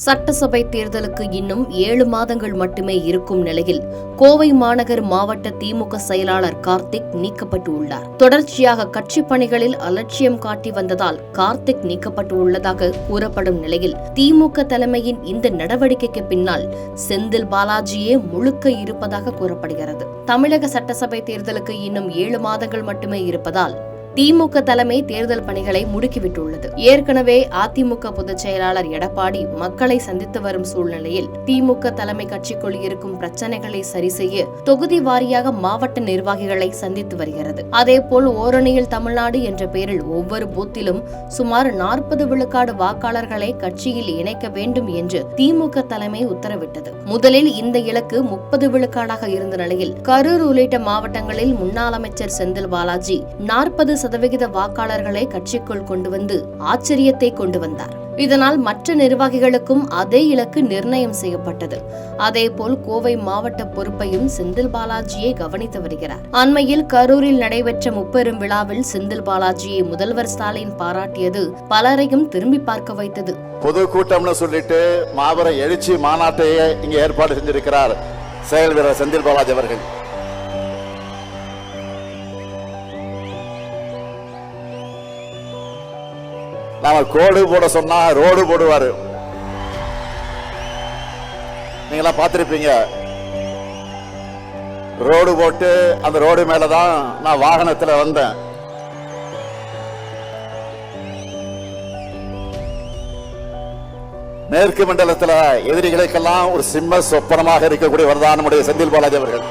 சட்டசபை தேர்தலுக்கு இன்னும் 7 மாதங்கள் மட்டுமே இருக்கும் நிலையில் கோவை மாநகர் மாவட்ட திமுக செயலாளர் கார்த்திக் நீக்கப்பட்டு உள்ளார். தொடர்ச்சியாக கட்சி பணிகளில் அலட்சியம் காட்டி வந்ததால் கார்த்திக் நீக்கப்பட்டு உள்ளதாக கூறப்படும் நிலையில் திமுக தலைமையின் இந்த நடவடிக்கைக்கு பின்னால் செந்தில் பாலாஜியே முழுக்க இருப்பதாக கூறப்படுகிறது. தமிழக சட்டசபை தேர்தலுக்கு இன்னும் 7 மாதங்கள் மட்டுமே இருப்பதால் திமுக தலைமை தேர்தல் பணிகளை முடுக்கிவிட்டுள்ளது. ஏற்கனவே அதிமுக பொதுச் செயலாளர் எடப்பாடி மக்களை சந்தித்து வரும் சூழ்நிலையில் திமுக தலைமை கட்சிக்குள் இருக்கும் பிரச்சனைகளை சரி செய்ய தொகுதி வாரியாக மாவட்ட நிர்வாகிகளை சந்தித்து வருகிறது. அதேபோல் ஓரணியில் தமிழ்நாடு என்ற பெயரில் ஒவ்வொரு பூத்திலும் சுமார் 40 விழுக்காடு வாக்காளர்களை கட்சியில் இணைக்க வேண்டும் என்று திமுக தலைமை உத்தரவிட்டது. முதலில் இந்த இலக்கு 30 விழுக்காடாக இருந்த நிலையில் கரூர் உள்ளிட்ட மாவட்டங்களில் முன்னாள் அமைச்சர் செந்தில் பாலாஜி 40% வாக்காளர்களை கட்சிக்குள் கொண்டு வந்து ஆச்சரியத்தை கொண்டு வந்தார். இதனால் மற்ற நிர்வாகிகளுக்கும் அதே இலக்கு நிர்ணயம் செய்யப்பட்டது. அதேபோல் கோவை மாவட்ட பொறுப்பையும் செந்தில் பாலாஜியை கவனித்து வருகிறார். அண்மையில் கரூரில் நடைபெற்ற முப்பெரும் விழாவில் செந்தில் பாலாஜியை முதல்வர் ஸ்டாலின் பாராட்டியது பலரையும் திரும்பி பார்க்க வைத்தது. பொது கூட்டம்னு சொல்லிட்டு மாபெரும் எழுச்சி மாநாட்டையே இங்கே ஏற்பாடு செஞ்சிருக்கிறார் செயல் வீரர் செந்தில் பாலாஜி அவர்கள். நாம கோடு போட சொன்னா ரோடு போடுவாரு. நீங்களா பார்த்திருப்பீங்க. ரோடு போட்டு அந்த ரோடு மேலதான் நான் வாகனத்துல வந்தேன். மேற்கு மண்டலத்துல எதிரிகளுக்கெல்லாம் ஒரு சிம்ம சொப்பனமாக இருக்கக்கூடியவர் தான் நம்முடைய செந்தில் பாலாஜி அவர்கள்.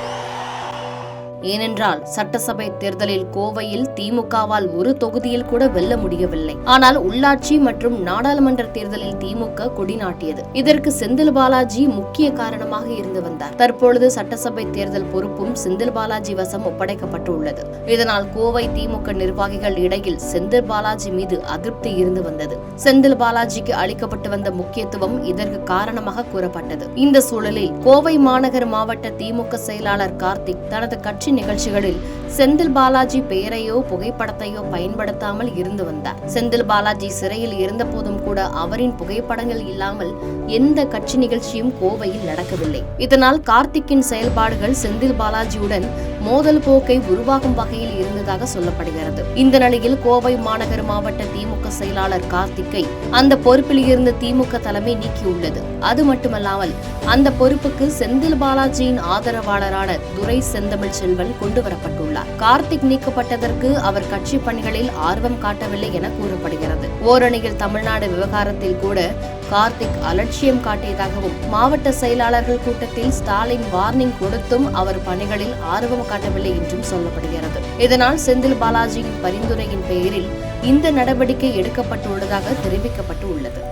ஏனென்றால் சட்டசபை தேர்தலில் கோவையில் திமுகவால் ஒரு தொகுதியில் கூட வெல்ல முடியவில்லை. ஆனால் உள்ளாட்சி மற்றும் நாடாளுமன்ற தேர்தலில் திமுக கொடி நாட்டியது. இதற்கு செந்தில் பாலாஜி முக்கிய காரணமாக இருந்து வந்தார். தற்பொழுது சட்டசபை தேர்தல் பொறுப்பும் செந்தில் பாலாஜி வசம் ஒப்படைக்கப்பட்டுள்ளது. இதனால் கோவை திமுக நிர்வாகிகள் இடையில் செந்தில் பாலாஜி மீது அதிருப்தி இருந்து வந்தது. செந்தில் பாலாஜிக்கு அளிக்கப்பட்டு வந்த முக்கியத்துவம் இதற்கு காரணமாக கூறப்பட்டது. இந்த சூழலில் கோவை மாநகர் மாவட்ட திமுக செயலாளர் கார்த்திக் தனது கட்சி நிகழ்ச்சிகளில் செந்தில் பாலாஜி பெயரையோ புகைப்படத்தையோ பயன்படுத்தாமல் இருந்து வந்தார். செந்தில் பாலாஜி சிறையில் இருந்த போதும் கூட அவரின் புகைப்படங்கள் இல்லாமல் எந்த கட்சி நிகழ்ச்சியும் கோவையில் நடக்கவில்லை. இதனால் கார்த்திக்கின் செயல்பாடுகள் செந்தில் பாலாஜியுடன் மோதல் போக்கை உருவாகும் வகையில் இருந்ததாக சொல்லப்படுகிறது. இந்த நிலையில் கோவை மாநகர் மாவட்ட திமுக செயலாளர் கார்த்திக்கை அந்த பொறுப்பில் இருந்து திமுக தலைமை நீக்கியுள்ளது. அது மட்டுமல்லாமல் அந்த பொறுப்புக்கு செந்தில் பாலாஜியின் ஆதரவாளரான துரை செந்தமிழ் செல்வன் கொண்டு வரப்பட்டுள்ளார். கார்த்திக் நீக்கப்பட்டதற்கு அவர் கட்சி பணிகளில் ஆர்வம் காட்டவில்லை என கூறப்படுகிறது. ஓரணியில் தமிழ்நாடு விவகாரத்தில் கூட கார்த்திக் அலட்சியம் காட்டியதாகவும் மாவட்ட செயலாளர்கள் கூட்டத்தில் ஸ்டாலின் வார்னிங் கொடுத்தும் அவர் பணிகளில் ஆர்வம் காட்டவில்லை என்றும் சொல்லப்படுகிறது. இதனால் செந்தில் பாலாஜியின் பரிந்துரையின் பெயரில் இந்த நடவடிக்கை எடுக்கப்பட்டுள்ளதாக தெரிவிக்கப்பட்டு உள்ளது.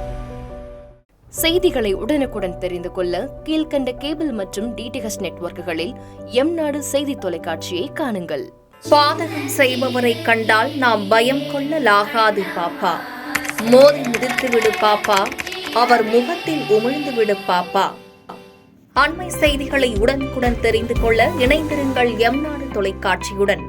செய்திகளை உடனுக்குடன் தெரிந்து கொள்ள கீழ்கண்ட கேபிள் மற்றும் டிடிஎச் நெட்வொர்க்குகளில் எம்நாடு செய்தி தொலைக்காட்சியை காணுங்கள். பாதகம் செய்பவரை கண்டால் நாம் பயம் கொள்ளலாகாது பாப்பா. மோதி மிதித்து விடு பாப்பா, அவர் முகத்தில் உமிழ்ந்து விடு பாப்பா. அண்மை செய்திகளை உடனுக்குடன் தெரிந்து கொள்ள இணைந்திருங்கள் எம்நாடு தொலைக்காட்சியுடன்.